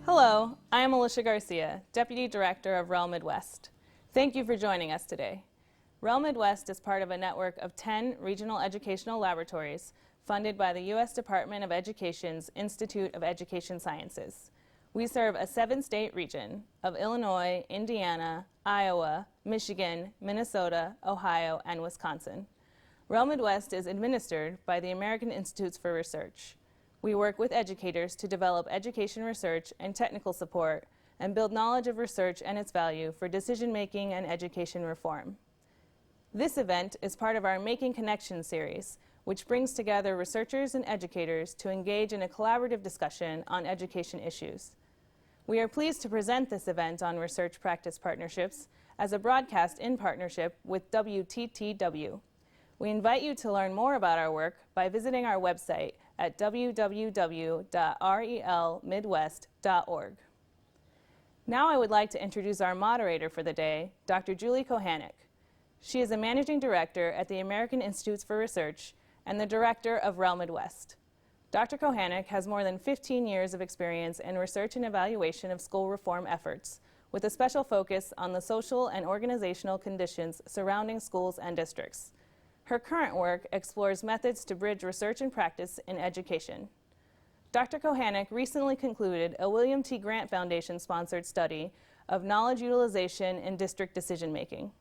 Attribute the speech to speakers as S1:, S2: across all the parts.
S1: Hello, I am Alicia Garcia, Deputy Director of REL Midwest. Thank you for joining us today. REL Midwest is part of a network of 10 regional educational laboratories funded by the U.S. Department of Education's Institute of Education Sciences. We serve a 7-state region of Illinois, Indiana, Iowa, Michigan, Minnesota, Ohio, and Wisconsin. REL Midwest is administered by the American Institutes for Research. We work with educators to develop education research and technical support and build knowledge of research and its value for decision-making and education reform. This event is part of our Making Connections series, which brings together researchers and educators to engage in a collaborative discussion on education issues. We are pleased to present this event on research practice partnerships as a broadcast in partnership with WTTW. We invite you to learn more about our work by visiting our website at www.relmidwest.org. Now I would like to introduce our moderator for the day, Dr. Julie Kohanek. She is a Managing Director at the American Institutes for Research and the Director of REL Midwest. Dr. Kohanek has more than 15 years of experience in research and evaluation of school reform efforts, with a special focus on the social and organizational conditions surrounding schools and districts. Her current work explores methods to bridge research and practice in education. Dr. Kohanek recently concluded a William T. Grant Foundation-sponsored study of knowledge utilization in district decision-making.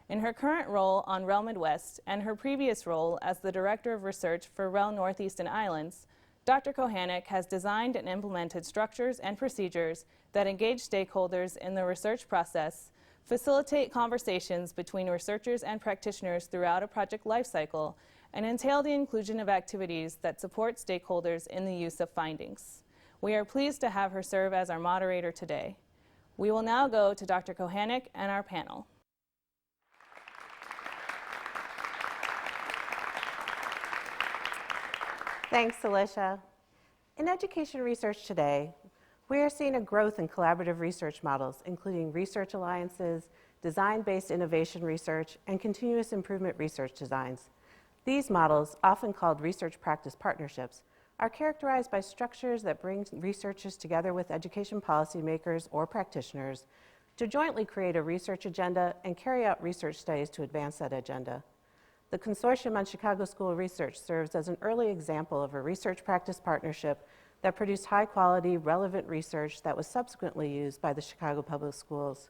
S1: In her current role on REL Midwest and her previous role as the Director of Research for REL Northeast and Islands, Dr. Kohanek has designed and implemented structures and procedures that engage stakeholders in the research process, facilitate conversations between researchers and practitioners throughout a project lifecycle, and entail the inclusion of activities that support stakeholders in the use of findings. We are pleased to have her serve as our moderator today. We will now go to Dr. Kohanek and our panel.
S2: Thanks, Alicia. In education research today, we are seeing a growth in collaborative research models, including research alliances, design-based innovation research, and continuous improvement research designs. These models, often called research practice partnerships, are characterized by structures that bring researchers together with education policymakers or practitioners to jointly create a research agenda and carry out research studies to advance that agenda. The Consortium on Chicago School Research serves as an early example of a research practice partnership that produced high-quality, relevant research that was subsequently used by the Chicago Public Schools.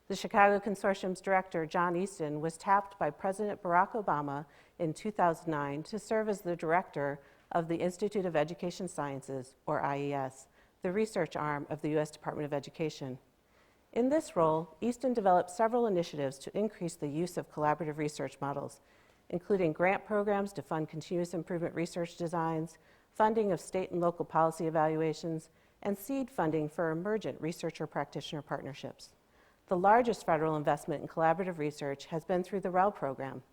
S2: The Chicago Consortium's director, John Easton, was tapped by President Barack Obama in 2009 to serve as the director of the Institute of Education Sciences, or IES, the research arm of the U.S. Department of Education. In this role, Easton developed several initiatives to increase the use of collaborative research models, including grant programs to fund continuous improvement research designs, funding of state and local policy evaluations, and seed funding for emergent researcher-practitioner partnerships. The largest federal investment in collaborative research has been through the REL program.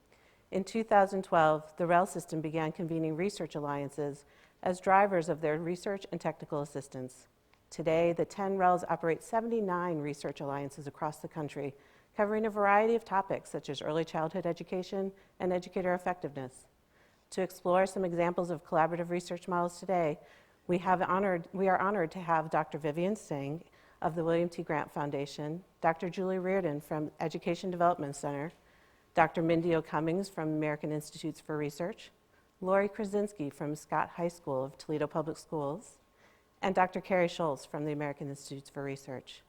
S2: In 2012, the REL system began convening research alliances as drivers of their research and technical assistance. Today, the 10 RELs operate 79 research alliances across the country, covering a variety of topics such as early childhood education and educator effectiveness. To explore some examples of collaborative research models today, we are honored to have Dr. Vivian Tseng of the William T. Grant Foundation, Dr. Julie Reardon from Education Development Center, Dr. Mindy O'Cummings from American Institutes for Research, Lori Krasinski from Scott High School of Toledo Public Schools, and Dr. Carrie Schultz from the American Institutes for Research.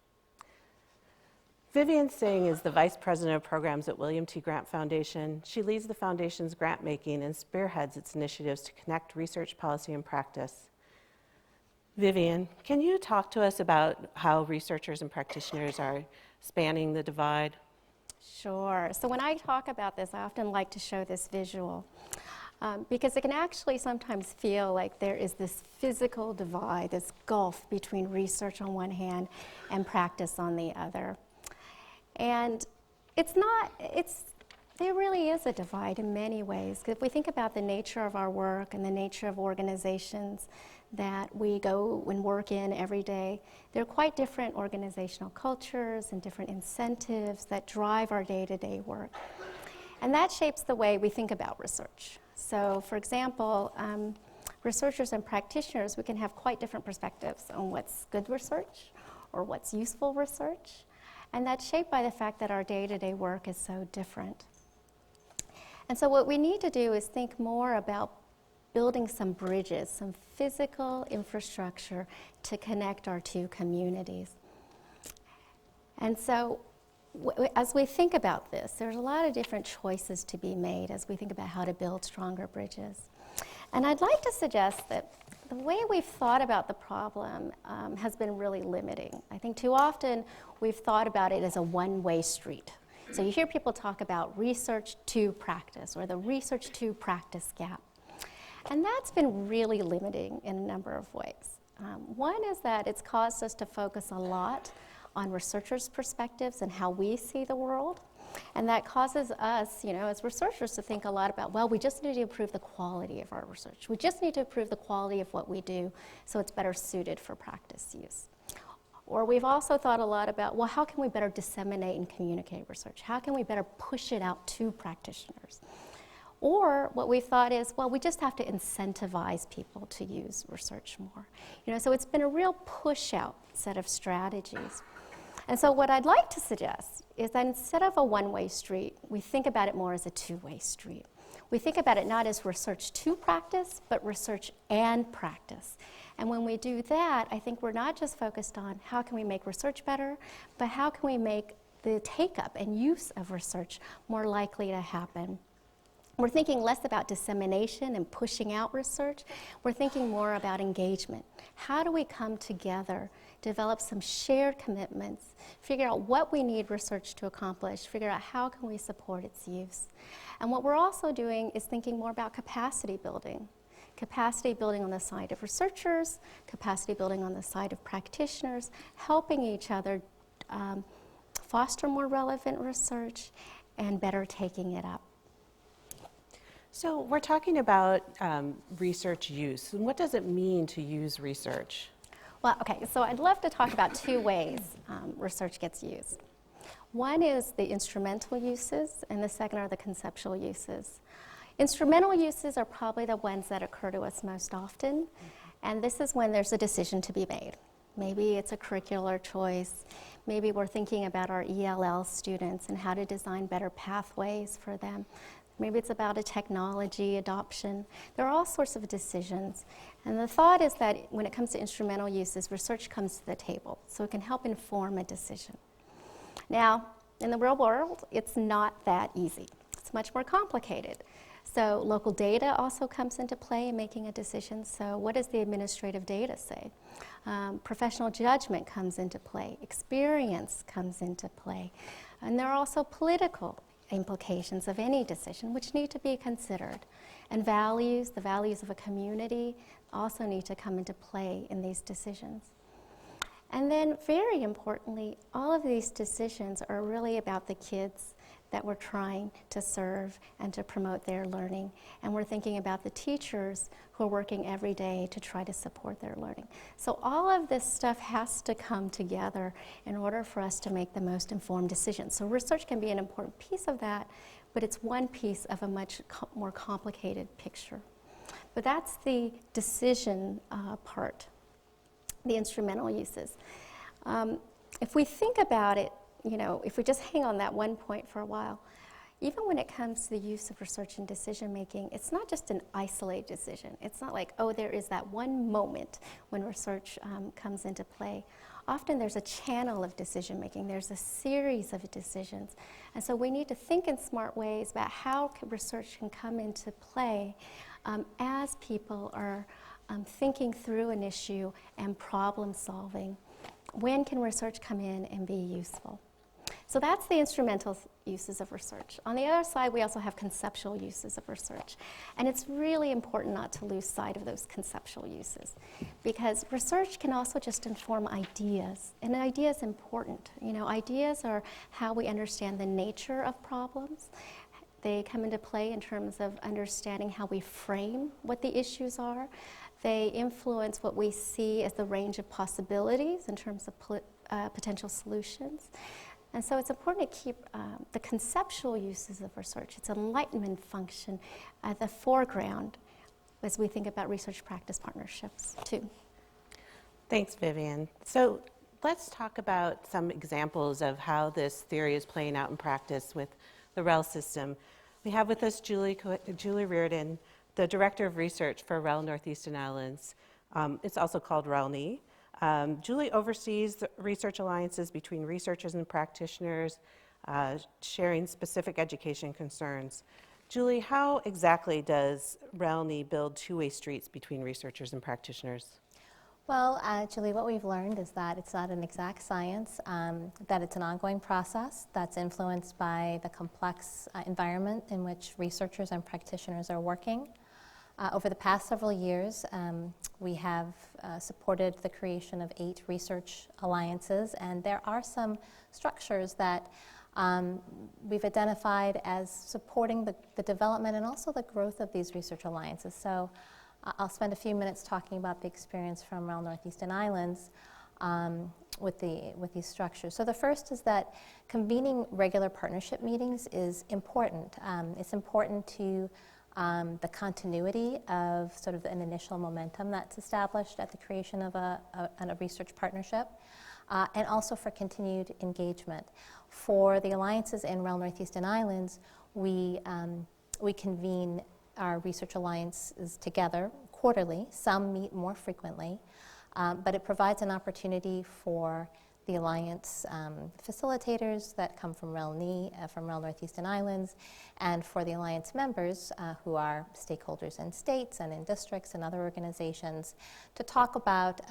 S2: Vivian Tseng is the Vice President of Programs at William T. Grant Foundation. She leads the Foundation's grant making and spearheads its initiatives to connect research, policy, and practice. Vivian, can you talk to us about how researchers and practitioners are spanning the divide?
S3: Sure. So when I talk about this, I often like to show this visual because it can actually sometimes feel like there is this physical divide, this gulf between research on one hand and practice on the other. And there really is a divide in many ways. If we think about the nature of our work and the nature of organizations that we go and work in every day, they're quite different organizational cultures and different incentives that drive our day-to-day work. And that shapes the way we think about research. So, for example, researchers and practitioners, we can have quite different perspectives on what's good research or what's useful research. And that's shaped by the fact that our day-to-day work is so different. And so what we need to do is think more about building some bridges, some physical infrastructure to connect our two communities. And so as we think about this, there's a lot of different choices to be made as we think about how to build stronger bridges. And I'd like to suggest that the way we've thought about the problem has been really limiting. I think too often we've thought about it as a one-way street. So you hear people talk about research to practice or the research to practice gap. And that's been really limiting in a number of ways. One is that it's caused us to focus a lot on researchers' perspectives and how we see the world. And that causes us, as researchers to think a lot about, well, we just need to improve the quality of our research. We just need to improve the quality of what we do so it's better suited for practice use. Or we've also thought a lot about, well, how can we better disseminate and communicate research? How can we better push it out to practitioners? Or what we've thought is, well, we just have to incentivize people to use research more. So it's been a real push-out set of strategies. And so what I'd like to suggest is that instead of a one-way street, we think about it more as a two-way street. We think about it not as research to practice, but research and practice. And when we do that, I think we're not just focused on how can we make research better, but how can we make the take-up and use of research more likely to happen. We're thinking less about dissemination and pushing out research. We're thinking more about engagement. How do we come together, develop some shared commitments, figure out what we need research to accomplish, figure out how can we support its use. And what we're also doing is thinking more about capacity building. Capacity building on the side of researchers, capacity building on the side of practitioners, helping each other foster more relevant research and better taking it up.
S2: So we're talking about research use. And what does it mean to use research?
S3: Well, okay, so I'd love to talk about two ways research gets used. One is the instrumental uses, and the second are the conceptual uses. Instrumental uses are probably the ones that occur to us most often, and this is when there's a decision to be made. Maybe it's a curricular choice. Maybe we're thinking about our ELL students and how to design better pathways for them. Maybe it's about a technology adoption. There are all sorts of decisions. And the thought is that when it comes to instrumental uses, research comes to the table, so it can help inform a decision. Now, in the real world, it's not that easy. It's much more complicated. So local data also comes into play in making a decision. So what does the administrative data say? Professional judgment comes into play. Experience comes into play. And there are also political implications of any decision which need to be considered. And values, the values of a community, also need to come into play in these decisions. And then very importantly, all of these decisions are really about the kids that we're trying to serve and to promote their learning. And we're thinking about the teachers who are working every day to try to support their learning. So all of this stuff has to come together in order for us to make the most informed decisions. So research can be an important piece of that, but it's one piece of a much more complicated picture. But that's the decision part, the instrumental uses. If we think about it, if we just hang on that one point for a while, even when it comes to the use of research in decision making, it's not just an isolated decision. It's not like, oh, there is that one moment when research comes into play. Often there's a channel of decision making. There's a series of decisions. And so we need to think in smart ways about how research can come into play as people are thinking through an issue and problem solving. When can research come in and be useful? So that's the instrumental uses of research. On the other side, we also have conceptual uses of research. And it's really important not to lose sight of those conceptual uses, because research can also just inform ideas. And an idea is important. Ideas are how we understand the nature of problems. They come into play in terms of understanding how we frame what the issues are. They influence what we see as the range of possibilities in terms of potential solutions. And so it's important to keep the conceptual uses of research, its enlightenment function, at the foreground as we think about research practice partnerships too.
S2: Thanks, Vivian. So let's talk about some examples of how this theory is playing out in practice with the REL system. We have with us Julie Reardon, the Director of Research for REL Northeastern Islands. It's also called RELNI. Julie oversees the research alliances between researchers and practitioners, sharing specific education concerns. Julie, how exactly does RELNI build two-way streets between researchers and practitioners?
S4: Well, Julie, what we've learned is that it's not an exact science, that it's an ongoing process that's influenced by the complex environment in which researchers and practitioners are working. Over the past several years, we have supported the creation of 8 research alliances, and there are some structures that we've identified as supporting the development and also the growth of these research alliances. So I'll spend a few minutes talking about the experience from REL Northeastern Islands with these structures. So the first is that convening regular partnership meetings is important. It's important to the continuity of sort of an initial momentum that's established at the creation of a research partnership, and also for continued engagement. For the alliances in REL Northeastern Islands, we convene our research alliances together quarterly. Some meet more frequently, but it provides an opportunity for the alliance facilitators that come from RELNI, from REL Northeastern Islands, and for the alliance members who are stakeholders in states and in districts and other organizations to talk about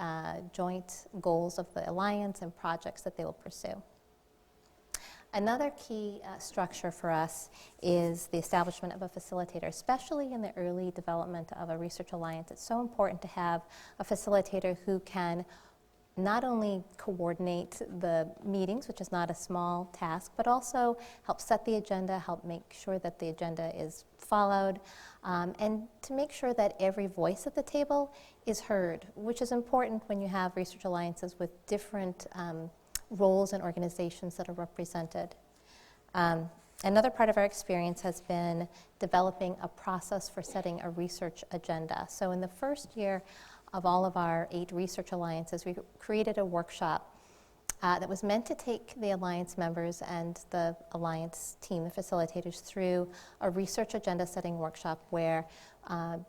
S4: joint goals of the alliance and projects that they will pursue. Another key structure for us is the establishment of a facilitator, especially in the early development of a research alliance. It's so important to have a facilitator who can not only coordinate the meetings, which is not a small task, but also help set the agenda, help make sure that the agenda is followed, and to make sure that every voice at the table is heard, which is important when you have research alliances with different roles and organizations that are represented. Another part of our experience has been developing a process for setting a research agenda. So in the first year of all of our 8 research alliances, we created a workshop that was meant to take the alliance members and the alliance team, the facilitators, through a research agenda setting workshop where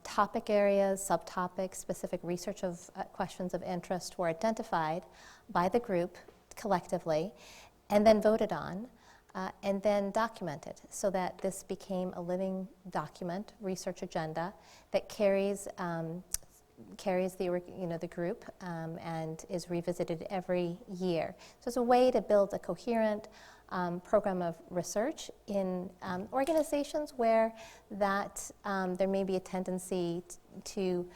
S4: topic areas, subtopics, specific research of questions of interest were identified by the group collectively and then voted on and then documented so that this became a living document, research agenda, that carries the group and is revisited every year. So it's a way to build a coherent program of research in organizations where that there may be a tendency to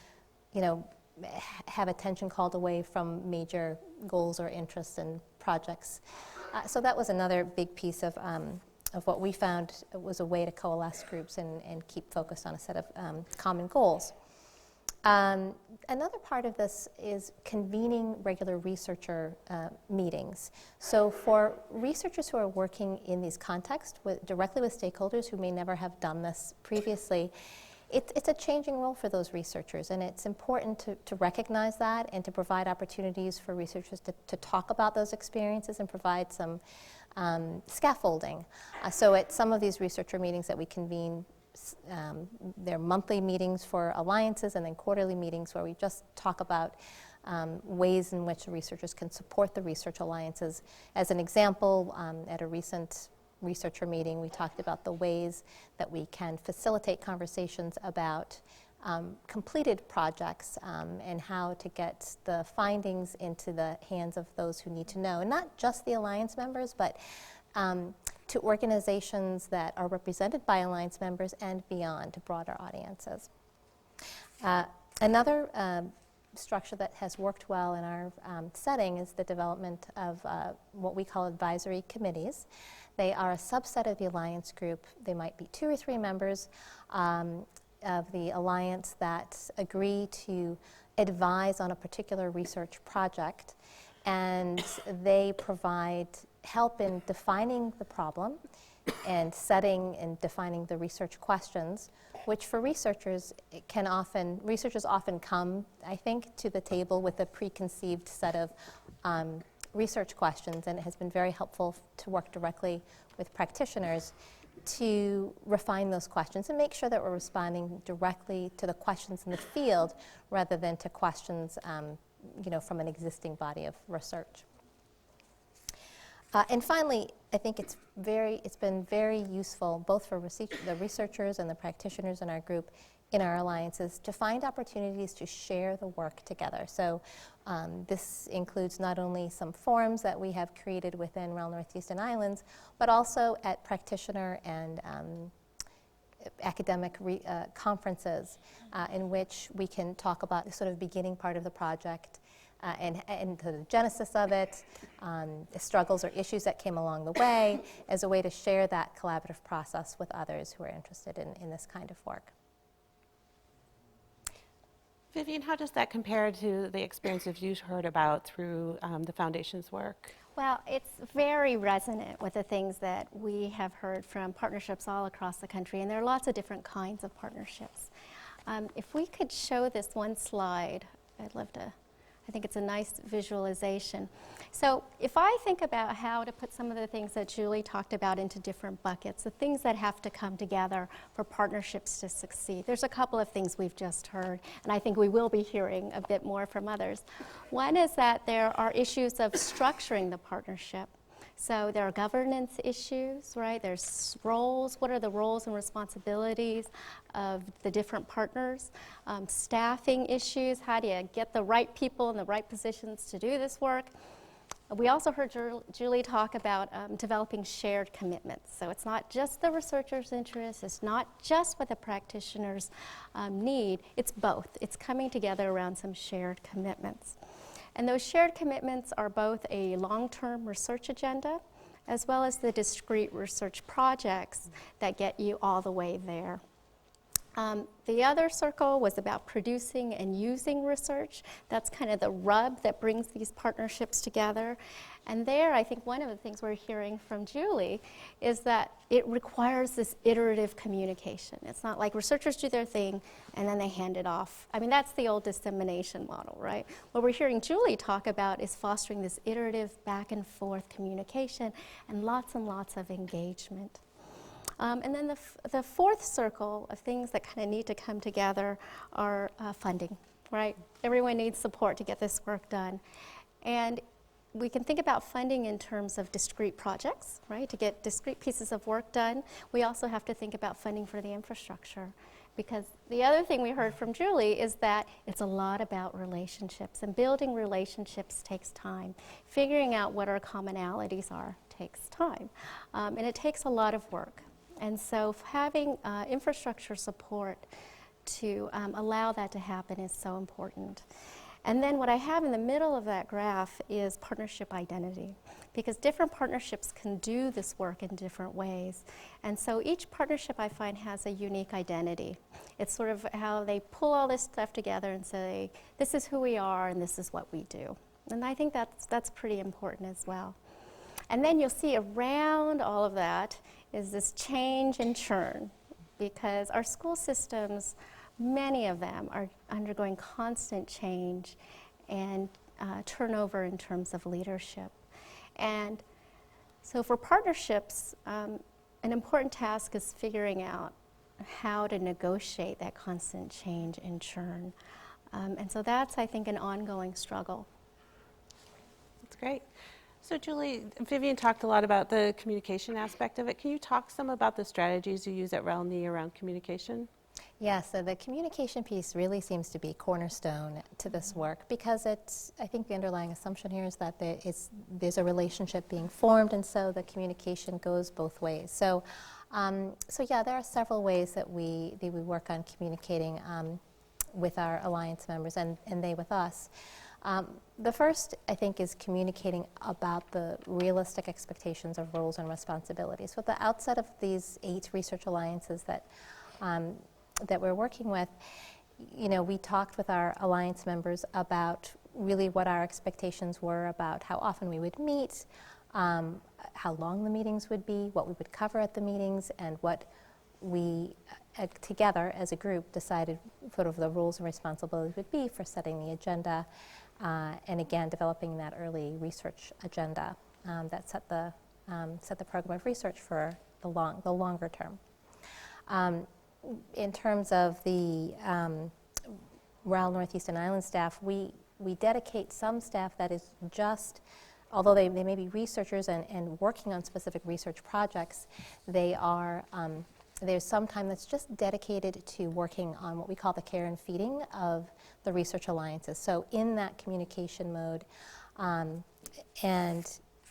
S4: have attention called away from major goals or interests and projects. So that was another big piece of what we found was a way to coalesce groups and keep focused on a set of common goals. Another part of this is convening regular researcher meetings. So for researchers who are working in these contexts directly with stakeholders who may never have done this previously, it's a changing role for those researchers, and it's important to recognize that and to provide opportunities for researchers to talk about those experiences and provide some scaffolding. So at some of these researcher meetings that we convene, there are monthly meetings for alliances and then quarterly meetings where we just talk about ways in which researchers can support the research alliances. As an example, at a recent researcher meeting, we talked about the ways that we can facilitate conversations about completed projects and how to get the findings into the hands of those who need to know, and not just the alliance members, but to organizations that are represented by alliance members and beyond, to broader audiences. Another structure that has worked well in our setting is the development of what we call advisory committees. They are a subset of the alliance group. They might be 2 or 3 members of the alliance that agree to advise on a particular research project, and they provide help in defining the problem, and setting and defining the research questions, which for researchers researchers often come, I think, to the table with a preconceived set of research questions, and it has been very helpful to work directly with practitioners to refine those questions and make sure that we're responding directly to the questions in the field rather than to questions from an existing body of research. And finally, I think it's been very useful both for the researchers and the practitioners in our group in our alliances to find opportunities to share the work together. So this includes not only some forums that we have created within REL Northeastern Islands, but also at practitioner and academic conferences in which we can talk about the sort of beginning part of the project and the genesis of it, the struggles or issues that came along the way, as a way to share that collaborative process with others who are interested in this kind of work.
S2: Vivian, how does that compare to the experiences you've heard about through the Foundation's work?
S3: Well, it's very resonant with the things that we have heard from partnerships all across the country, and there are lots of different kinds of partnerships. If we could show this one slide, I'd love to. I think it's a nice visualization. So if I think about how to put some of the things that Julie talked about into different buckets, the things that have to come together for partnerships to succeed, there's a couple of things we've just heard, and I think we will be hearing a bit more from others. One is that there are issues of structuring the partnership. So there are governance issues, right? There's roles. What are the roles and responsibilities of the different partners? Staffing issues. How do you get the right people in the right positions to do this work? We also heard Julie talk about developing shared commitments. So it's not just the researcher's interest. It's not just what the practitioners need. It's both. It's coming together around some shared commitments. And those shared commitments are both a long-term research agenda as well as the discrete research projects that get you all the way there. The other circle was about producing and using research. That's kind of the rub that brings these partnerships together. And there, I think one of the things we're hearing from Julie is that it requires this iterative communication. It's not like researchers do their thing and then they hand it off. I mean, that's the old dissemination model, right? What we're hearing Julie talk about is fostering this iterative back and forth communication and lots of engagement. And then the fourth circle of things that kind of need to come together are funding, right? Everyone needs support to get this work done. And we can think about funding in terms of discrete projects, right? To get discrete pieces of work done. We also have to think about funding for the infrastructure. Because the other thing we heard from Julie is that it's a lot about relationships, and building relationships takes time. Figuring out what our commonalities are takes time, and it takes a lot of work. And so having infrastructure support to allow that to happen is so important. And then what I have in the middle of that graph is partnership identity, because different partnerships can do this work in different ways. And so each partnership, I find, has a unique identity. It's sort of how they pull all this stuff together and say, this is who we are and this is what we do. And I think that's pretty important as well. And then you'll see around all of that is this change and churn, because our school systems, many of them are undergoing constant change and turnover in terms of leadership. And so for partnerships, an important task is figuring out how to negotiate that constant change and churn. And so that's, I think, an ongoing struggle.
S2: That's great. So Julie, Vivian talked a lot about the communication aspect of it. Can you talk some about the strategies you use at REL around communication?
S4: Yeah, so the communication piece really seems to be cornerstone to this work, because I think the underlying assumption here is that there's a relationship being formed, and so the communication goes both ways. So yeah, there are several ways that we work on communicating with our alliance members and they with us. The first, I think, is communicating about the realistic expectations of roles and responsibilities. So at the outset of these 8 research alliances that we're working with, we talked with our alliance members about really what our expectations were about how often we would meet, how long the meetings would be, what we would cover at the meetings, and what we together as a group decided sort of the roles and responsibilities would be for setting the agenda, and again developing that early research agenda that set the program of research for the longer term. In terms of the REL Northeast and Island staff, we dedicate some staff that is just, although they may be researchers and working on specific research projects, there's some time that's just dedicated to working on what we call the care and feeding of the research alliances. So in that communication mode, and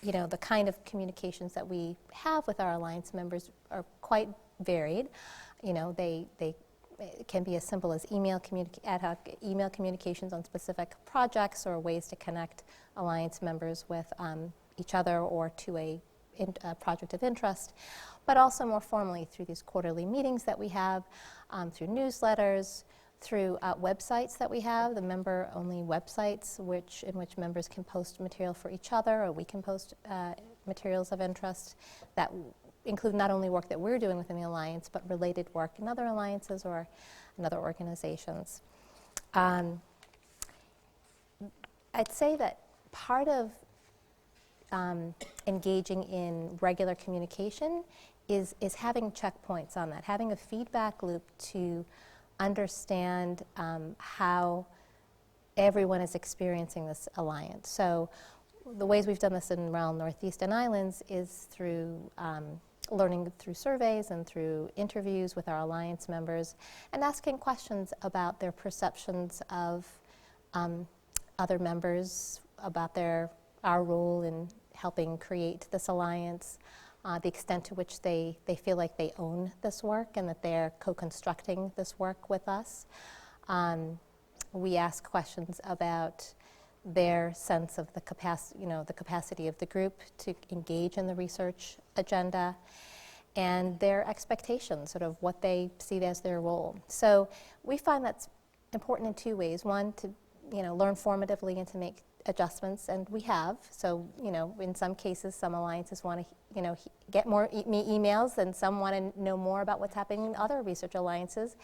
S4: the kind of communications that we have with our alliance members are quite varied. They can be as simple as ad hoc email communications on specific projects or ways to connect alliance members with each other or to a project of interest, but also more formally through these quarterly meetings that we have, through newsletters, through websites that we have, the member-only websites in which members can post material for each other, or we can post materials of interest that include not only work that we're doing within the Alliance, but related work in other alliances or in other organizations. I'd say that part of engaging in regular communication is having checkpoints on that, having a feedback loop to understand how everyone is experiencing this alliance. So the ways we've done this in REL Northeast and Islands is through learning through surveys and through interviews with our alliance members and asking questions about their perceptions of other members, about our role in helping create this alliance, the extent to which they feel like they own this work and that they're co-constructing this work with us. We ask questions about their sense of the capacity of the group to engage in the research agenda, and their expectations, sort of what they see as their role. So we find that's important in two ways. One, to learn formatively and to make adjustments, and we have. So in some cases, some alliances want to get more emails, and some want to know more about what's happening in other research alliances,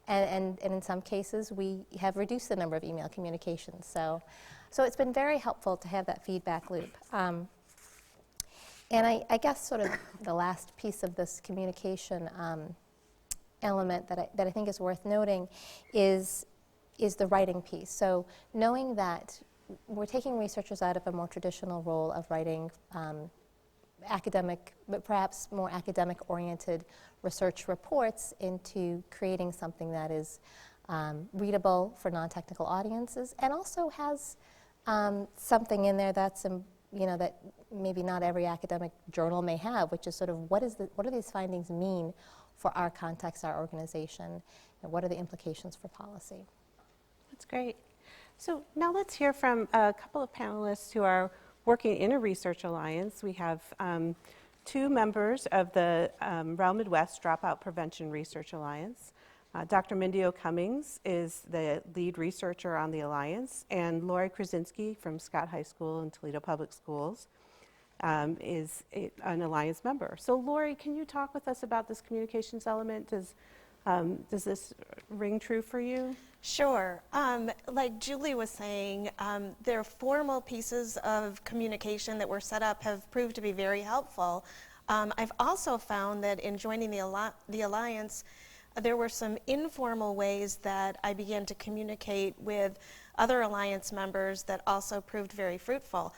S4: and in some cases, we have reduced the number of email communications. So it's been very helpful to have that feedback loop. And I guess sort of the last piece of this communication element that I think is worth noting is the writing piece. So knowing that we're taking researchers out of a more traditional role of writing academic, but perhaps more academic-oriented research reports into creating something that is readable for non-technical audiences and also has something in there that's that maybe not every academic journal may have, which is sort of what do these findings mean for our context, our organization, and what are the implications for policy?
S2: That's great. So now let's hear from a couple of panelists who are working in a research alliance. We have two members of the REL Midwest Dropout Prevention Research Alliance. Dr. Mindy O'Cummings is the lead researcher on the alliance, and Lori Krasinski from Scott High School and Toledo Public Schools is an alliance member. So Lori, can you talk with us about this communications element? Does this ring true for you?
S5: Sure. Like Julie was saying, their formal pieces of communication that were set up have proved to be very helpful. I've also found that in joining the Alliance, there were some informal ways that I began to communicate with other Alliance members that also proved very fruitful.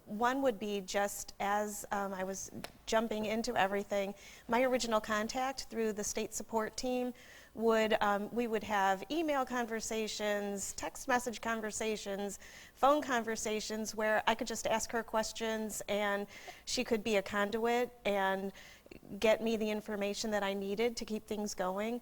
S5: One would be just as I was jumping into everything, my original contact through the state support team we would have email conversations, text message conversations, phone conversations where I could just ask her questions and she could be a conduit and get me the information that I needed to keep things going.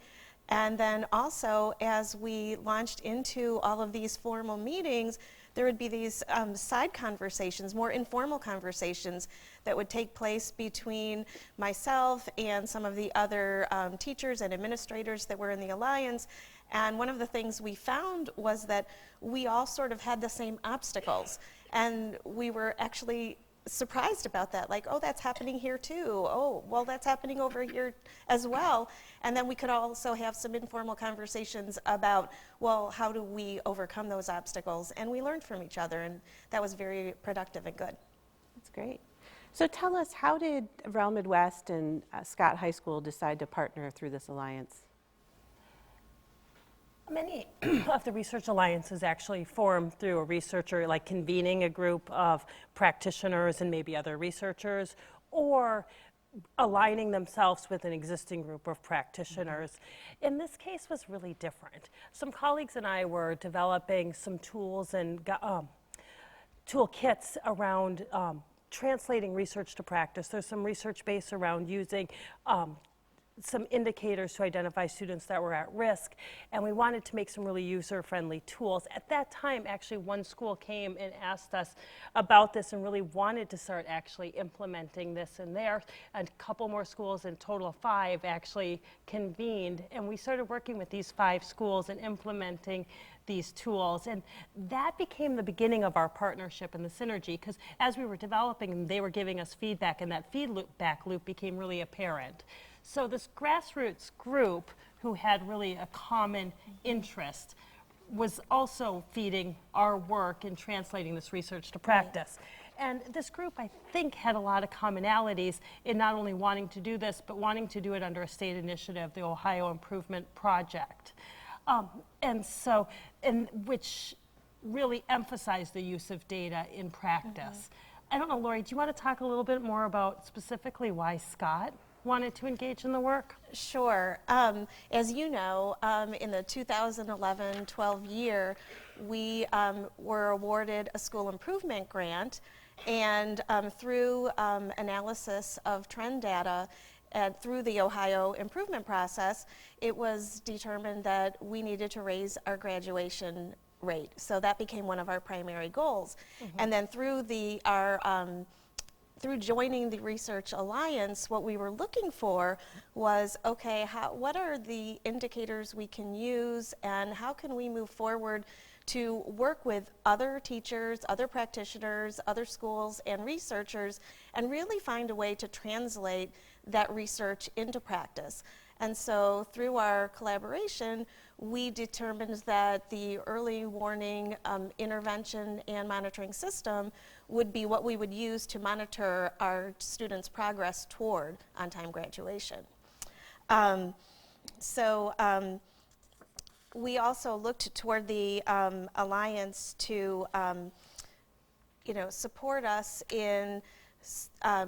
S5: And then also, as we launched into all of these formal meetings, there would be these side conversations, more informal conversations that would take place between myself and some of the other teachers and administrators that were in the Alliance. And one of the things we found was that we all sort of had the same obstacles. And we were actually surprised about that, like, oh, that's happening here too. Oh, well, that's happening over here as well. And then we could also have some informal conversations about, well, how do we overcome those obstacles? And we learned from each other, and that was very productive and good.
S2: That's great. So tell us, how did REL Midwest and Scott High School decide to partner through this alliance?
S6: Many of the research alliances actually form through a researcher, like convening a group of practitioners and maybe other researchers, or aligning themselves with an existing group of practitioners. In this case was really different. Some colleagues and I were developing some tools and toolkits around translating research to practice. There's some research base around using some indicators to identify students that were at risk, and we wanted to make some really user-friendly tools. At that time, actually, one school came and asked us about this and really wanted to start actually implementing this in there. A couple more schools, in total of 5, actually convened, and we started working with these 5 schools and implementing these tools, and that became the beginning of our partnership and the synergy, because as we were developing them, they were giving us feedback, and that feedback loop became really apparent. So this grassroots group, who had really a common interest, was also feeding our work in translating this research to practice. And this group, I think, had a lot of commonalities in not only wanting to do this, but wanting to do it under a state initiative, the Ohio Improvement Project. Which really emphasized the use of data in practice. I don't know, Lori, do you want to talk a little bit more about specifically why Scott wanted to engage in the work?
S5: Sure. As you know, in the 2011-12 year, we were awarded a school improvement grant, and through analysis of trend data and through the Ohio improvement process, it was determined that we needed to raise our graduation rate. So that became one of our primary goals. And then through through joining the Research Alliance, what we were looking for was, okay, what are the indicators we can use, and how can we move forward to work with other teachers, other practitioners, other schools, and researchers, and really find a way to translate that research into practice. And so through our collaboration, we determined that the early warning intervention and monitoring system would be what we would use to monitor our students' progress toward on-time graduation. We also looked toward the Alliance to support us in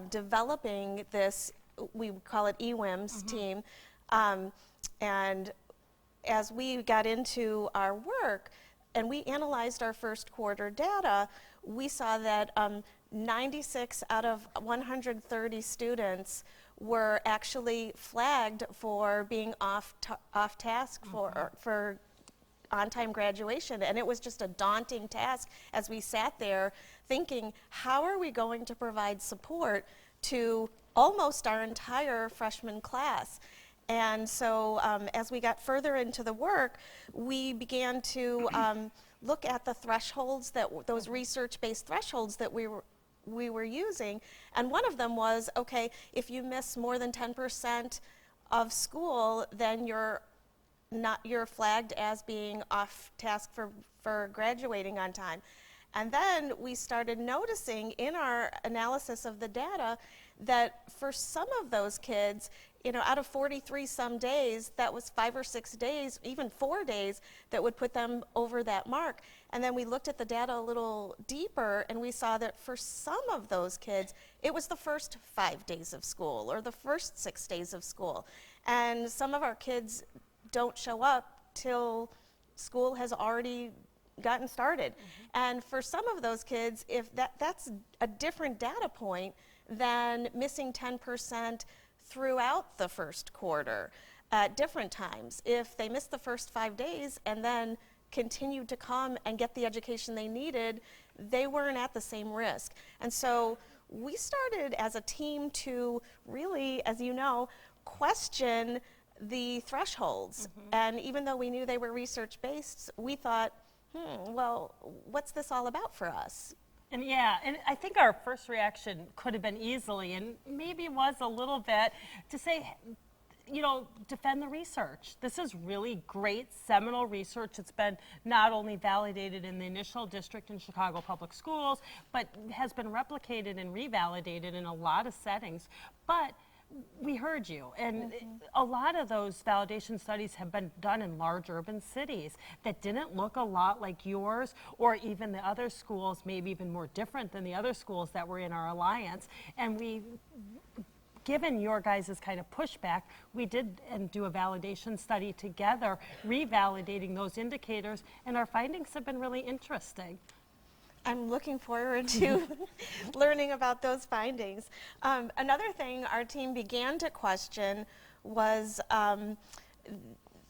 S5: developing this, we call it EWIMS team. And as we got into our work and we analyzed our first quarter data, we saw that 96 out of 130 students were actually flagged for being off task for on-time graduation. And it was just a daunting task as we sat there thinking, how are we going to provide support to almost our entire freshman class? And so as we got further into the work, we began to look at the thresholds, those research-based thresholds that we were using. And one of them was, okay, if you miss more than 10% of school, then you're flagged as being off task for graduating on time. And then we started noticing in our analysis of the data that for some of those kids, out of 43 some days, that was 5 or 6 days, even 4 days, that would put them over that mark. And then we looked at the data a little deeper, and we saw that for some of those kids, it was the first 5 days of school or the first 6 days of school. And some of our kids don't show up till school has already gotten started. And for some of those kids, if that's a different data point than missing 10% throughout the first quarter at different times. If they missed the first 5 days and then continued to come and get the education they needed, they weren't at the same risk. And so we started as a team to really, as you know, question the thresholds. And even though we knew they were research-based, we thought, well, what's this all about for us?
S6: And yeah, and I think our first reaction could have been easily, and maybe was a little bit, to say, you know, defend the research. This is really great seminal research. It's been not only validated in the initial district in Chicago Public Schools, but has been replicated and revalidated in a lot of settings. But we heard you, and a lot of those validation studies have been done in large urban cities that didn't look a lot like yours, or even the other schools, maybe even more different than the other schools that were in our alliance. And given your guys' kind of pushback, we did and do a validation study together, revalidating those indicators, and our findings have been really interesting.
S5: I'm looking forward to learning about those findings. Another thing our team began to question was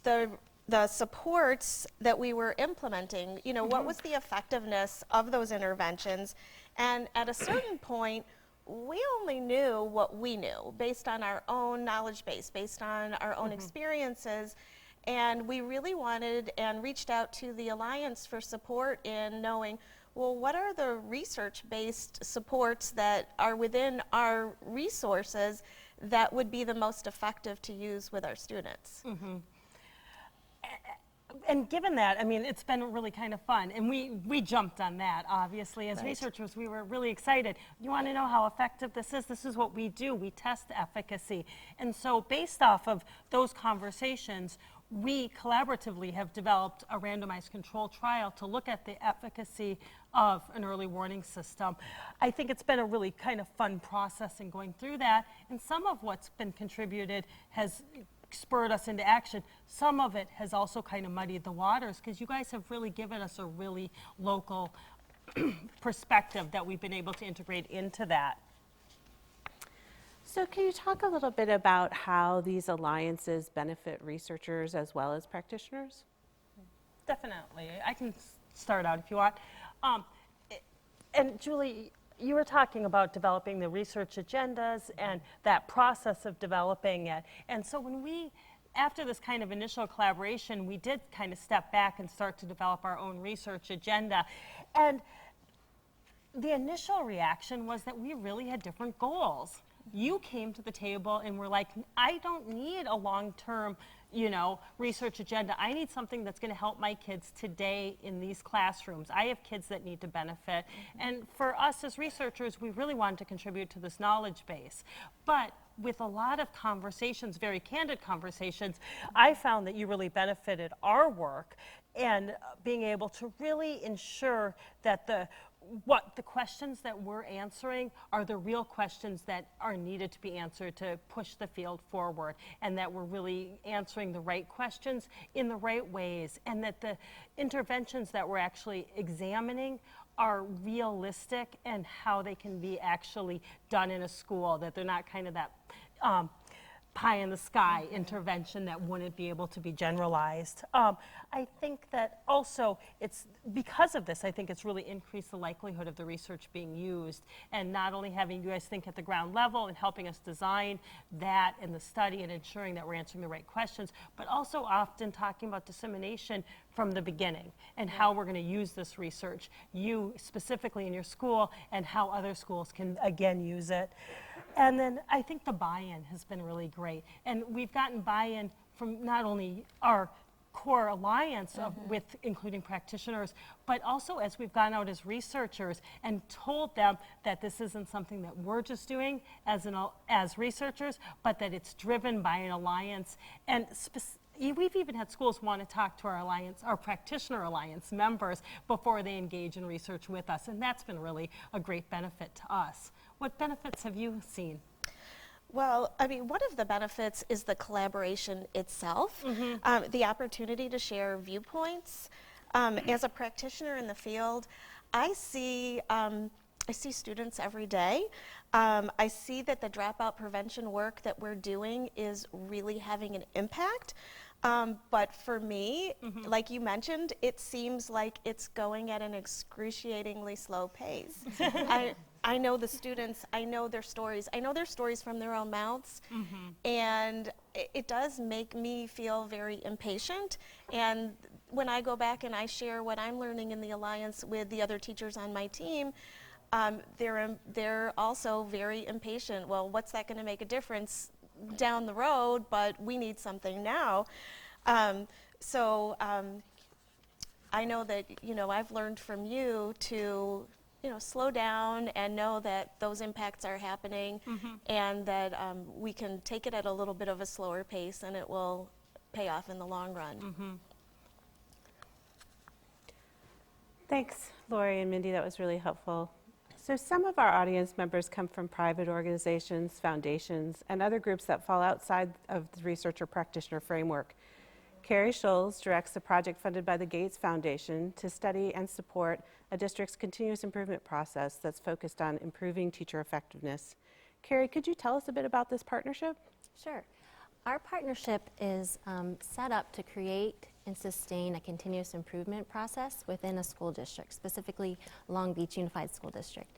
S5: the supports that we were implementing. You know, what was the effectiveness of those interventions? And at a certain point, we only knew what we knew based on our own knowledge base, based on our own experiences. And we really wanted and reached out to the Alliance for support in knowing, well, what are the research-based supports that are within our resources that would be the most effective to use with our students?
S6: And given that, I mean, it's been really kind of fun. And we jumped on that, obviously. As researchers, we were really excited. You want to know how effective this is? This is what we do. We test efficacy. And so based off of those conversations, we collaboratively have developed a randomized control trial to look at the efficacy of an early warning system. I think it's been a really kind of fun process in going through that, and some of what's been contributed has spurred us into action. Some of it has also kind of muddied the waters, because you guys have really given us a really local perspective that we've been able to integrate into that.
S2: So can you talk a little bit about how these alliances benefit researchers as well as practitioners?
S6: Definitely. I can start out if you want. And Julie, you were talking about developing the research agendas and that process of developing it. And so after this kind of initial collaboration, we did kind of step back and start to develop our own research agenda. And the initial reaction was that we really had different goals. You came to the table and were like, I don't need a long-term, you know, research agenda. I need something that's going to help my kids today in these classrooms. I have kids that need to benefit. And for us as researchers, we really wanted to contribute to this knowledge base. But with a lot of conversations, very candid conversations, I found that you really benefited our work and being able to really ensure that the questions that we're answering are the real questions that are needed to be answered to push the field forward, and that we're really answering the right questions in the right ways, and that the interventions that we're actually examining are realistic and how they can be actually done in a school, that they're not kind of that pie in the sky intervention that wouldn't be able to be generalized. I think that also it's because of this, I think it's really increased the likelihood of the research being used, and not only having you guys think at the ground level and helping us design that in the study and ensuring that we're answering the right questions, but also often talking about dissemination from the beginning and how we're going to use this research, you specifically in your school, and how other schools can again use it. And then I think the buy-in has been really great. And we've gotten buy-in from not only our core alliance with including practitioners, but also as we've gone out as researchers and told them that this isn't something that we're just doing as researchers, but that it's driven by an alliance. And we've even had schools want to talk to our alliance, our practitioner alliance members, before they engage in research with us. And that's been really a great benefit to us. What benefits have you seen?
S5: Well, I mean, one of the benefits is the collaboration itself, the opportunity to share viewpoints. As a practitioner in the field, I see students every day. I see that the dropout prevention work that we're doing is really having an impact. But for me, like you mentioned, it seems like it's going at an excruciatingly slow pace. I know the students, I know their stories from their own mouths, and it does make me feel very impatient. And when I go back and I share what I'm learning in the Alliance with the other teachers on my team, they're also very impatient. Well, what's that going to make a difference down the road? But we need something now. I know that, I've learned from you to, slow down and know that those impacts are happening, and that we can take it at a little bit of a slower pace, and it will pay off in the long run.
S2: Thanks, Lori and Mindy. That was really helpful. So some of our audience members come from private organizations, foundations, and other groups that fall outside of the researcher practitioner framework. Carrie Scholes directs a project funded by the Gates Foundation to study and support a district's continuous improvement process that's focused on improving teacher effectiveness. Carrie, could you tell us a bit about this partnership?
S4: Sure. Our partnership is set up to create and sustain a continuous improvement process within a school district, specifically Long Beach Unified School District.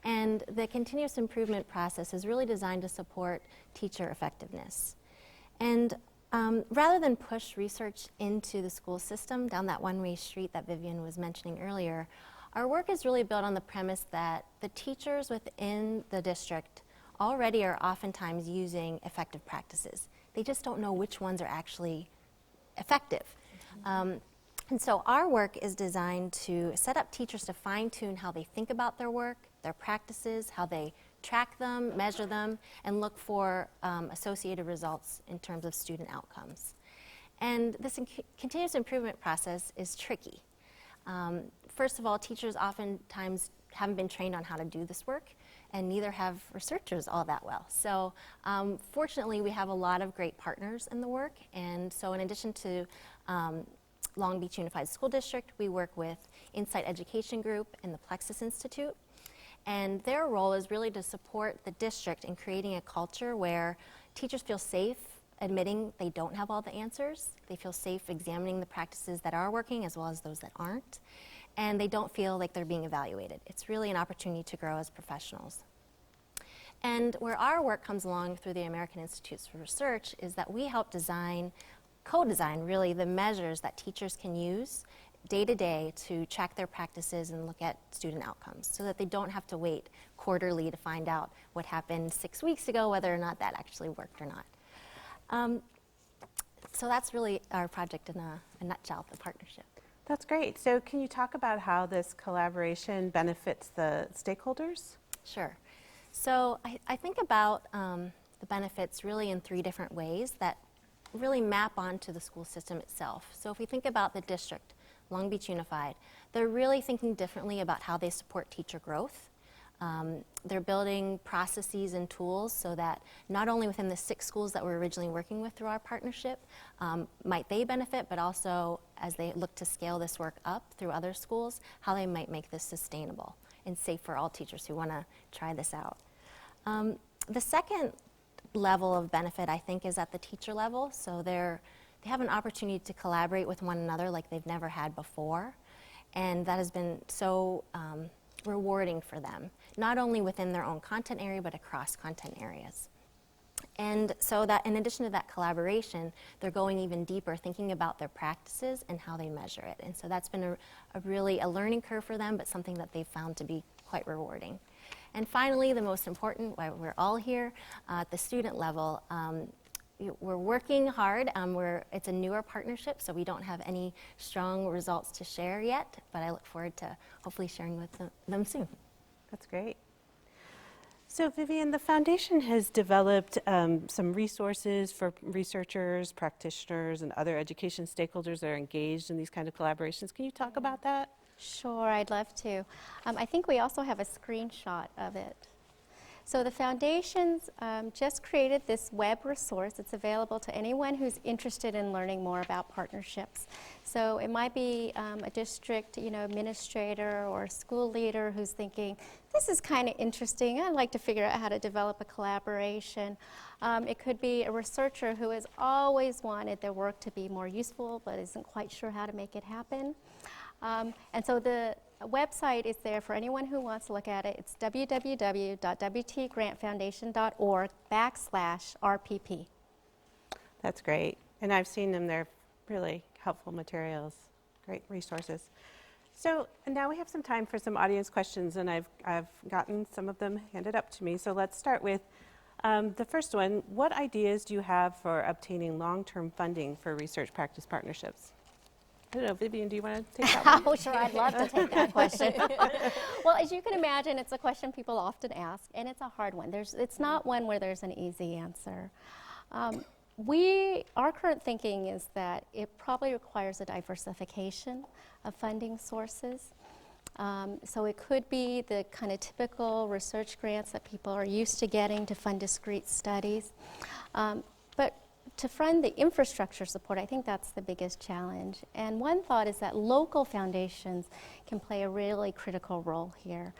S4: And the continuous improvement process is really designed to support teacher effectiveness. And rather than push research into the school system down that one-way street that Vivian was mentioning earlier, our work is really built on the premise that the teachers within the district already are oftentimes using effective practices. They just don't know which ones are actually effective. And so our work is designed to set up teachers to fine-tune how they think about their work, their practices, how they track them, measure them, and look for associated results in terms of student outcomes. And this continuous improvement process is tricky. First of all, teachers oftentimes haven't been trained on how to do this work, and neither have researchers all that well. So fortunately, we have a lot of great partners in the work, and so in addition to Long Beach Unified School District, we work with Insight Education Group and the Plexus Institute, and their role is really to support the district in creating a culture where teachers feel safe admitting they don't have all the answers, they feel safe examining the practices that are working as well as those that aren't, and they don't feel like they're being evaluated. It's really an opportunity to grow as professionals. And where our work comes along through the American Institutes for Research is that we help co-design really the measures that teachers can use day to day to track their practices and look at student outcomes so that they don't have to wait quarterly to find out what happened 6 weeks ago, whether or not that actually worked or not. So that's really our project in a nutshell, the partnership.
S2: That's great. So can you talk about how this collaboration benefits the stakeholders?
S4: Sure. So I think about the benefits really in 3 different ways that really map onto the school system itself. So if we think about the district, Long Beach Unified, they're really thinking differently about how they support teacher growth. They're building processes and tools so that not only within the 6 schools that we're originally working with through our partnership might they benefit, but also as they look to scale this work up through other schools, how they might make this sustainable and safe for all teachers who want to try this out. The second level of benefit, I think, is at the teacher level. So they have an opportunity to collaborate with one another like they've never had before. And that has been so rewarding for them, not only within their own content area, but across content areas. And so that in addition to that collaboration, they're going even deeper, thinking about their practices and how they measure it. And so that's been really a learning curve for them, but something that they've found to be quite rewarding. And finally, the most important, why we're all here, at the student level, we're working hard. It's a newer partnership, so we don't have any strong results to share yet, but I look forward to hopefully sharing with them soon.
S2: That's great. So Vivian, the foundation has developed some resources for researchers, practitioners, and other education stakeholders that are engaged in these kind of collaborations. Can you talk about that?
S3: Sure, I'd love to. I think we also have a screenshot of it. So the foundation's just created this web resource. It's available to anyone who's interested in learning more about partnerships. So it might be a district, administrator or a school leader who's thinking, this is kind of interesting. I'd like to figure out how to develop a collaboration. It could be a researcher who has always wanted their work to be more useful but isn't quite sure how to make it happen. And so the website is there for anyone who wants to look at it. It's www.wtgrantfoundation.org/RPP.
S2: That's great. And I've seen them. They're really helpful materials, great resources. So now we have some time for some audience questions, and I've gotten some of them handed up to me. So let's start with the first one. What ideas do you have for obtaining long-term funding for research practice partnerships? I don't know, Vivian, do you want to take that one?
S3: Oh, sure, I'd love to take that question. Well, as you can imagine, it's a question people often ask, and it's a hard one. It's not one where there's an easy answer. Our current thinking is that it probably requires a diversification of funding sources. So it could be the kind of typical research grants that people are used to getting to fund discrete studies. But to fund the infrastructure support, I think that's the biggest challenge. And one thought is that local foundations can play a really critical role here.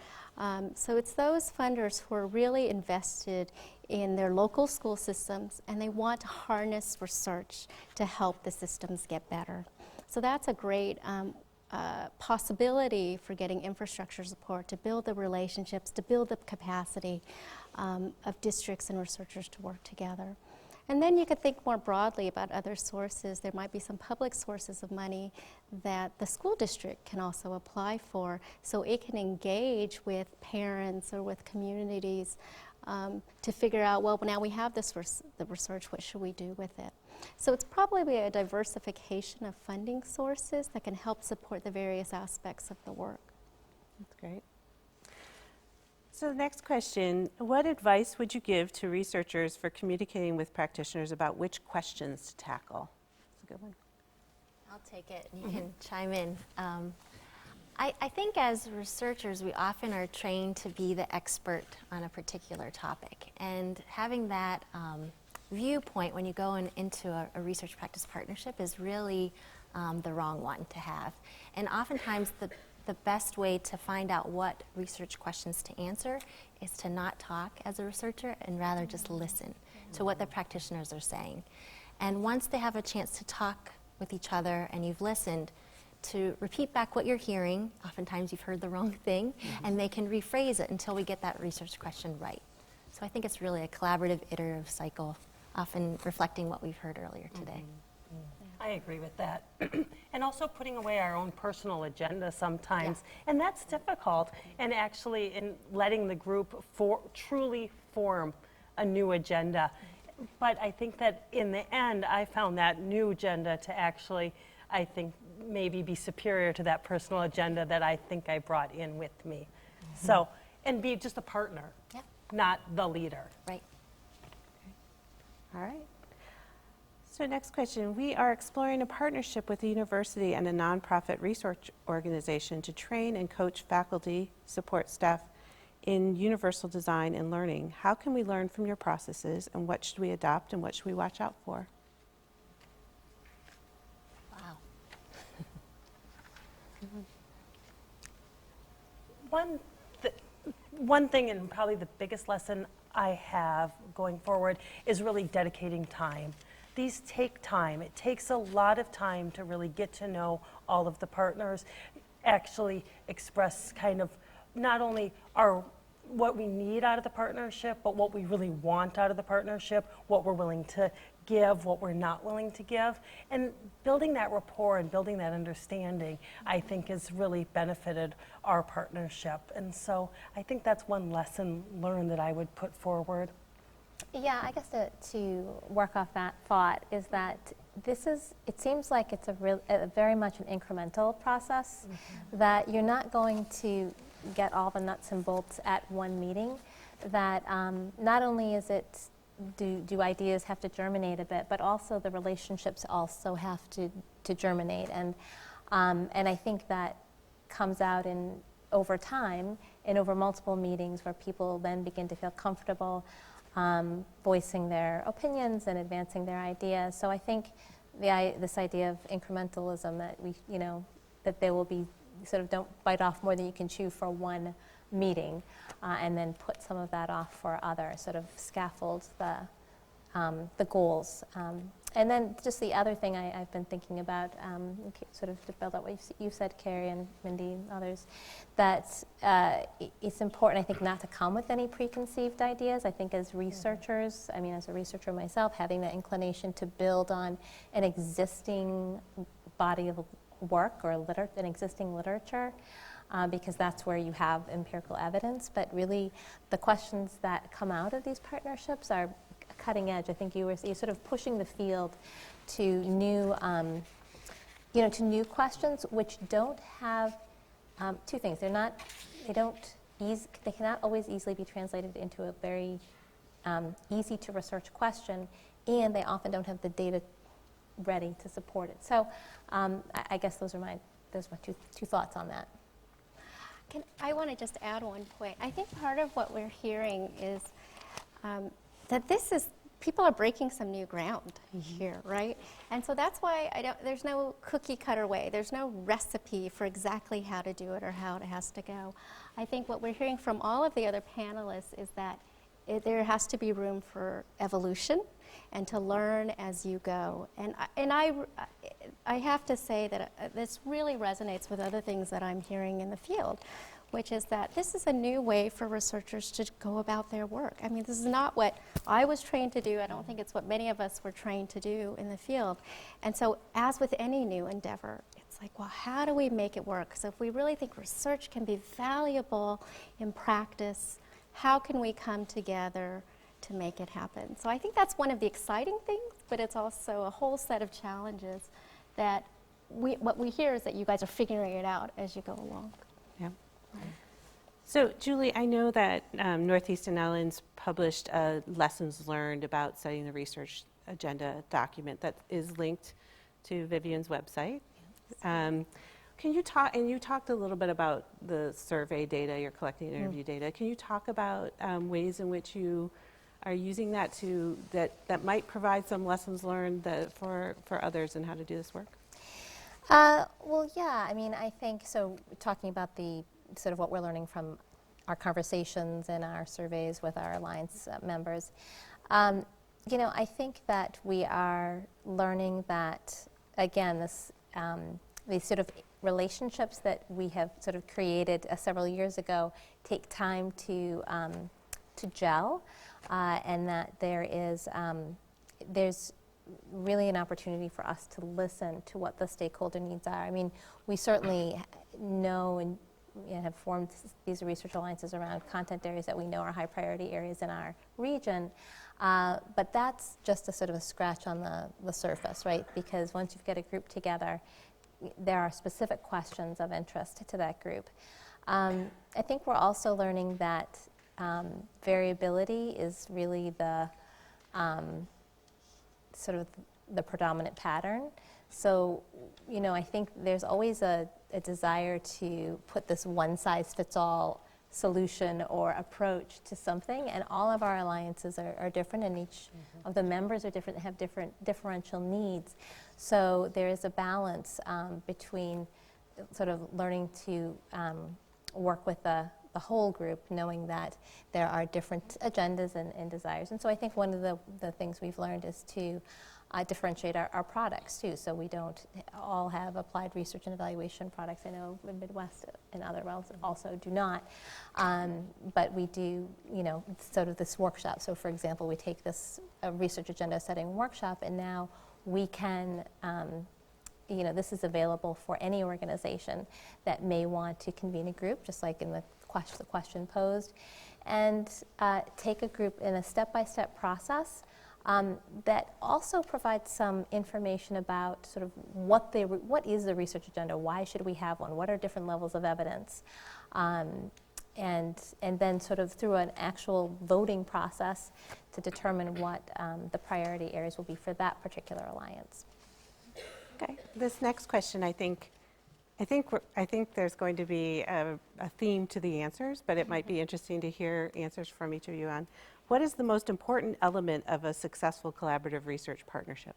S3: So it's those funders who are really invested in their local school systems, and they want to harness research to help the systems get better. So that's a great possibility for getting infrastructure support to build the relationships, to build the capacity of districts and researchers to work together. And then you could think more broadly about other sources. There might be some public sources of money that the school district can also apply for, so it can engage with parents or with communities to figure out, well, now we have the research, what should we do with it? So it's probably a diversification of funding sources that can help support the various aspects of the work.
S2: That's great. So the next question, what advice would you give to researchers for communicating with practitioners about which questions to tackle? That's a good one.
S7: I'll take it and you can chime in. I think as researchers, we often are trained to be the expert on a particular topic. And having that viewpoint when you go into a research practice partnership is really the wrong one to have. And oftentimes the best way to find out what research questions to answer is to not talk as a researcher and rather just listen to what the practitioners are saying. And once they have a chance to talk with each other and you've listened, to repeat back what you're hearing. Oftentimes you've heard the wrong thing, and they can rephrase it until we get that research question right. So I think it's really a collaborative, iterative cycle, often reflecting what we've heard earlier today.
S6: I agree with that. And also putting away our own personal agenda sometimes. And that's difficult. And actually in letting the group truly form a new agenda. But I think that in the end, I found that new agenda to actually, I think, maybe be superior to that personal agenda that I think I brought in with me. So, and be just a partner, not the leader.
S7: Right.
S2: All right. So next question, we are exploring a partnership with a university and a nonprofit research organization to train and coach faculty, support staff in universal design and learning. How can we learn from your processes, and what should we adopt and what should we watch out for?
S7: Wow.
S6: One thing, and probably the biggest lesson I have going forward, is really dedicating time. These take time. It takes a lot of time to really get to know all of the partners, actually express kind of not only what we need out of the partnership, but what we really want out of the partnership, what we're willing to give, what we're not willing to give. And building that rapport and building that understanding, I think, has really benefited our partnership. And so I think that's one lesson learned that I would put forward.
S4: Yeah, I guess to work off that thought is that it seems like it's a very much an incremental process, that you're not going to get all the nuts and bolts at one meeting, that not only is it do ideas have to germinate a bit, but also the relationships also have to germinate, and I think that comes out over time and over multiple meetings where people then begin to feel comfortable voicing their opinions and advancing their ideas. So I think this idea of incrementalism, that that there will be sort of, don't bite off more than you can chew for one meeting, and then put some of that off for other, sort of scaffolds the goals. And then just the other thing I've been thinking about, sort of to build up what you said, Carrie and Mindy and others, that it's important, I think, not to come with any preconceived ideas. I think as researchers, I mean, as a researcher myself, having that inclination to build on an existing body of work or an existing literature, because that's where you have empirical evidence. But really, the questions that come out of these partnerships are cutting edge. I think you're sort of pushing the field to new, to new questions which don't have two things. They cannot always easily be translated into a very easy to research question, and they often don't have the data ready to support it. So I guess those are my two thoughts on that.
S3: I want to just add one point. I think part of what we're hearing is that people are breaking some new ground here, right? And so that's why there's no cookie cutter way. There's no recipe for exactly how to do it or how it has to go. I think what we're hearing from all of the other panelists is that there has to be room for evolution and to learn as you go. And I have to say that this really resonates with other things that I'm hearing in the field, which is that this is a new way for researchers to go about their work. I mean, this is not what I was trained to do. I don't think it's what many of us were trained to do in the field. And so as with any new endeavor, it's like, well, how do we make it work? So if we really think research can be valuable in practice, how can we come together to make it happen? So I think that's one of the exciting things, but it's also a whole set of challenges that what we hear is that you guys are figuring it out as you go along.
S2: Yeah. So, Julie, I know that Northeastern Ellens published a lessons learned about studying the research agenda document that is linked to Vivian's website. Can you talk, and you talked a little bit about the survey data, you're collecting interview data. Can you talk about ways in which you are using that that might provide some lessons learned for others and how to do this work?
S4: Well, yeah, I mean, I think, so talking about the sort of what we're learning from our conversations and our surveys with our Alliance members, I think that we are learning that, again, these sort of relationships that we have sort of created several years ago take time to gel, and that there's really an opportunity for us to listen to what the stakeholder needs are. I mean, we certainly know and have formed these research alliances around content areas that we know are high priority areas in our region, but that's just a sort of a scratch on the surface, right? Because once you've got a group together, there are specific questions of interest to that group. I think we're also learning that variability is really the sort of the predominant pattern. So, I think there's always a desire to put this one-size-fits-all solution or approach to something, and all of our alliances are different, and each of the members are different, have different differential needs. So there is a balance between sort of learning to work with the whole group, knowing that there are different agendas and desires. And so I think one of the things we've learned is to differentiate our products too, so we don't all have applied research and evaluation products. I know the Midwest and other RELs also do not, but we do, sort of this workshop. So for example, we take this research agenda setting workshop, and now we can, this is available for any organization that may want to convene a group, just like in the question posed, and take a group in a step-by-step process that also provides some information about sort of what is the research agenda, why should we have one, what are different levels of evidence, and then sort of through an actual voting process to determine what the priority areas will be for that particular alliance.
S2: Okay, this next question, I think there's going to be a theme to the answers, but it might be interesting to hear answers from each of you on what is the most important element of a successful collaborative research partnership?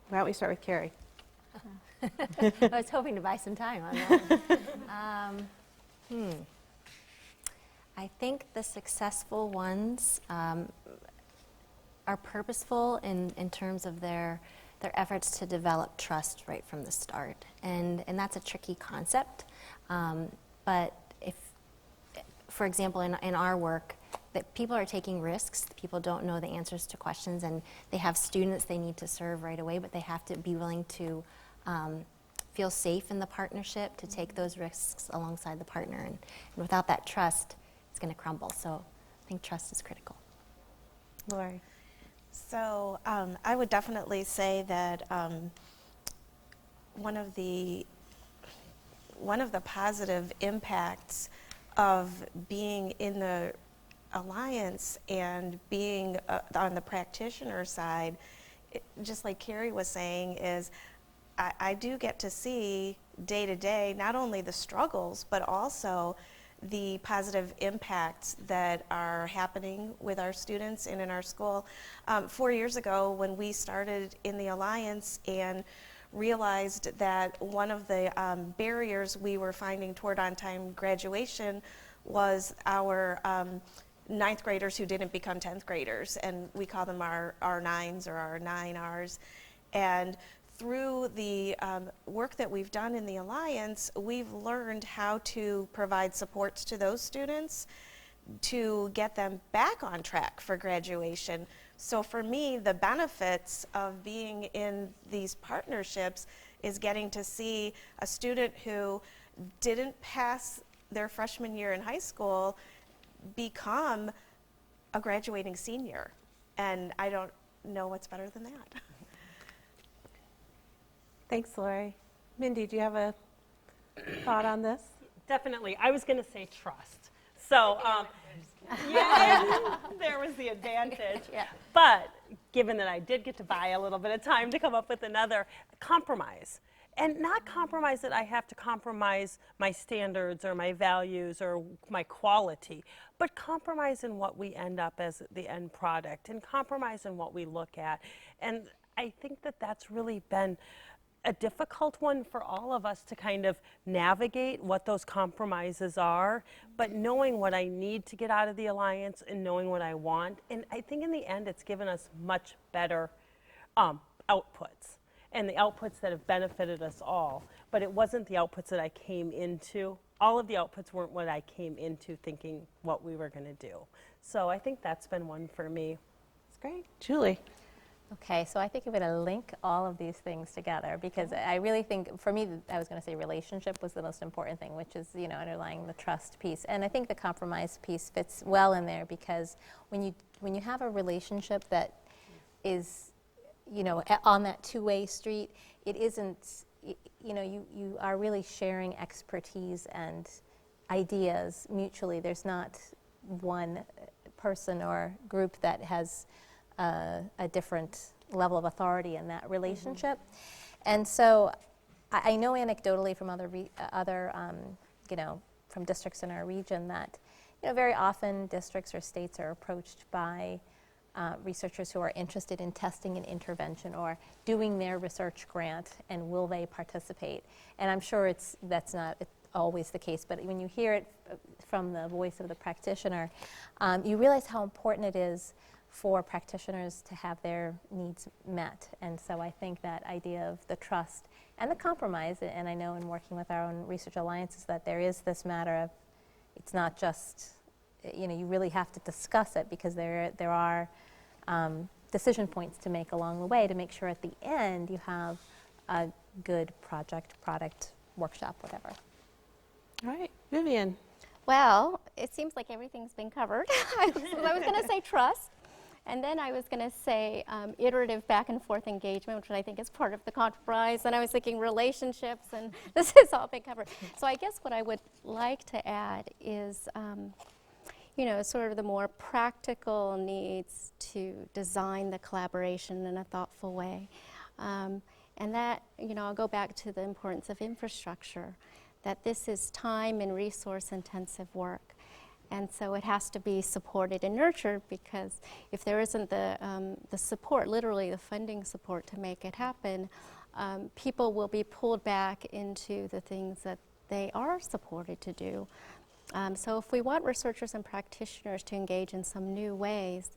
S2: Why don't we start with Carrie?
S7: I was hoping to buy some time on that one. I think the successful ones are purposeful in terms of their efforts to develop trust right from the start. And that's a tricky concept. But if, for example, in our work, that people are taking risks, people don't know the answers to questions, and they have students they need to serve right away, but they have to be willing to feel safe in the partnership to take those risks alongside the partner. And without that trust, it's going to crumble. So I think trust is critical.
S2: Lori.
S5: So I would definitely say that one of the positive impacts of being in the alliance and being on the practitioner side, just like Carrie was saying, is I do get to see day to day not only the struggles but also the positive impacts that are happening with our students and in our school. 4 years ago, when we started in the alliance and realized that one of the barriers we were finding toward on-time graduation was our 9th graders who didn't become 10th graders, and we call them our R9s or our 9Rs. And through the work that we've done in the Alliance, we've learned how to provide supports to those students to get them back on track for graduation. So for me, the benefits of being in these partnerships is getting to see a student who didn't pass their freshman year in high school become a graduating senior. And I don't know what's better than that.
S2: Thanks, Lori. Mindy, do you have a thought on this?
S6: Definitely. I was going to say trust. So, yeah, there was the advantage.
S7: Yeah.
S6: But given that I did get to buy a little bit of time to come up with another compromise, and not compromise that I have to compromise my standards or my values or my quality, but compromise in what we end up as the end product and compromise in what we look at. And I think that that's really been a difficult one for all of us to kind of navigate what those compromises are, but knowing what I need to get out of the alliance and knowing what I want. And I think in the end, it's given us much better outputs, and the outputs that have benefited us all. But it wasn't the outputs that I came into. All of the outputs weren't what I came into thinking what we were going to do. So I think that's been one for me.
S2: That's great. Julie.
S4: Okay, so I think I'm going to link all of these things together because I really think, for me, I was going to say relationship was the most important thing, which is, you know, underlying the trust piece. And I think the compromise piece fits well in there because when you have a relationship that is, you know, on that two-way street, it isn't, you know, you are really sharing expertise and ideas mutually. There's not one person or group that has a different level of authority in that relationship. And so I know anecdotally from other you know, from districts in our region that, you know, very often districts or states are approached by researchers who are interested in testing an intervention or doing their research grant, and will they participate? And I'm sure that's not always the case, but when you hear it from the voice of the practitioner, you realize how important it is for practitioners to have their needs met. And so I think that idea of the trust and the compromise, and I know in working with our own research alliances that there is this matter of, it's not just, you know, you really have to discuss it because there are decision points to make along the way to make sure at the end you have a good project, product, workshop, whatever.
S2: All right, Vivian.
S3: Well, it seems like everything's been covered. I was going to say trust. And then I was going to say iterative back and forth engagement, which I think is part of the compromise. And I was thinking relationships, and this has all been covered. So I guess what I would like to add is, you know, sort of the more practical needs to design the collaboration in a thoughtful way. And that, you know, I'll go back to the importance of infrastructure, that this is time and resource intensive work. And so it has to be supported and nurtured, because if there isn't the support, literally the funding support to make it happen, people will be pulled back into the things that they are supported to do. So if we want researchers and practitioners to engage in some new ways,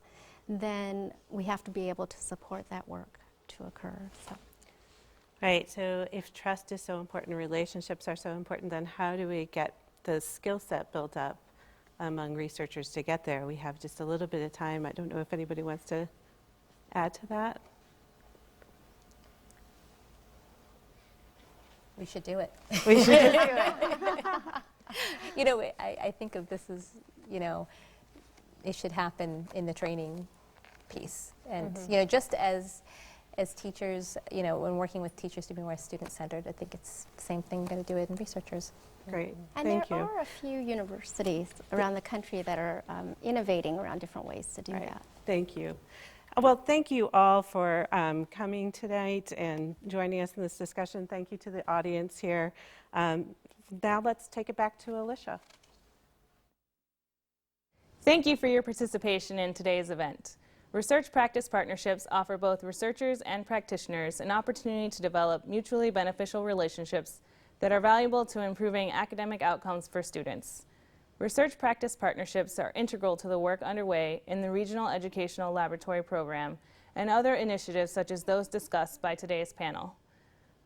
S3: then we have to be able to support that work to occur. So.
S2: Right, so if trust is so important, relationships are so important, then how do we get the skill set built up among researchers to get there? We have just a little bit of time. I don't know if anybody wants to add to that.
S4: We should do it.
S2: We should.
S4: You know, I think of this as, you know, it should happen in the training piece. And, you know, just as teachers, you know, when working with teachers to be more student-centered, I think it's the same thing, got to do it in researchers.
S2: Great,
S3: And
S2: thank
S3: there
S2: you.
S3: are a few universities around the country that are innovating around different ways to do that.
S2: Thank you. Well, thank you all for coming tonight and joining us in this discussion. Thank you to the audience here. Now let's take it back to Alicia.
S1: Thank you for your participation in today's event. Research practice partnerships offer both researchers and practitioners an opportunity to develop mutually beneficial relationships that are valuable to improving academic outcomes for students. Research practice partnerships are integral to the work underway in the Regional Educational Laboratory Program and other initiatives such as those discussed by today's panel.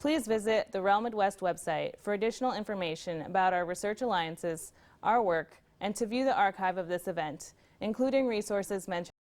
S1: Please visit the REL Midwest website for additional information about our research alliances, our work, and to view the archive of this event, including resources mentioned